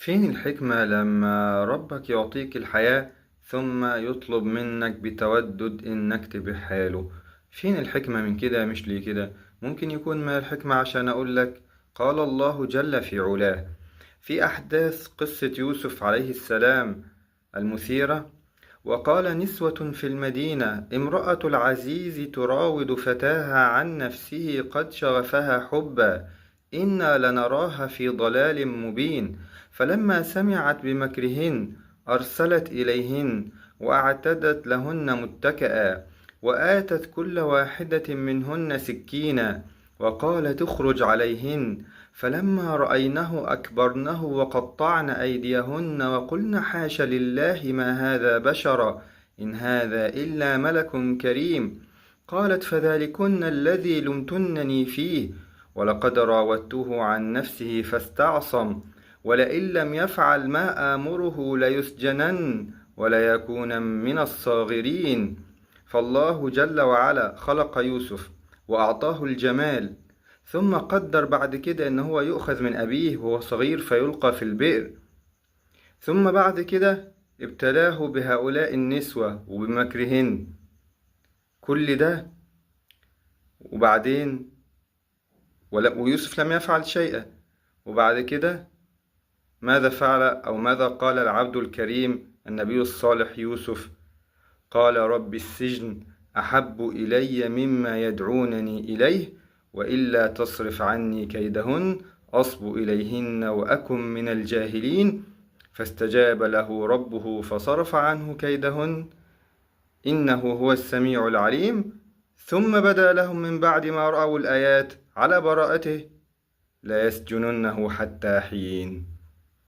فين الحكمة لما ربك يعطيك الحياة ثم يطلب منك بتودد إنك تبيعها له؟ فين الحكمة من كده؟ مش ليه كده؟ ممكن يكون ما الحكمة عشان أقول لك. قال الله جل في علاه في أحداث قصة يوسف عليه السلام المثيرة: وقال نسوة في المدينة امرأة العزيز تراود فتاها عن نفسه قد شغفها حبا إنا لنراها في ضلال مبين فلما سمعت بمكرهن أرسلت إليهن وأعتدت لهن متكئا وآتت كل واحدة منهن سكينا وقالت اخرج عليهن فلما رأينه أكبرنه وقطعن أيديهن وقلن حاش لله ما هذا بشرا إن هذا إلا ملك كريم قالت فذلكن الذي لمتنني فيه ولقد راودته عن نفسه فاستعصم ولئن لم يفعل ما آمره ليسجنن وليكون من الصاغرين. فالله جل وعلا خلق يوسف وأعطاه الجمال، ثم قدر بعد كده إن هو يؤخذ من أبيه وهو صغير فيلقى في البئر، ثم بعد كده ابتلاه بهؤلاء النسوة وبمكرهن كل ده. وبعدين ويوسف لم يفعل شيئا. وبعد كده ماذا فعل أو ماذا قال العبد الكريم النبي الصالح يوسف؟ قال رب السجن أحب إلي مما يدعونني إليه وإلا تصرف عني كيدهن أصب إليهن وأكن من الجاهلين فاستجاب له ربه فصرف عنه كيدهن إنه هو السميع العليم ثم بدا لهم من بعد ما رأوا الآيات على براءته لا يسجننه حتى حين.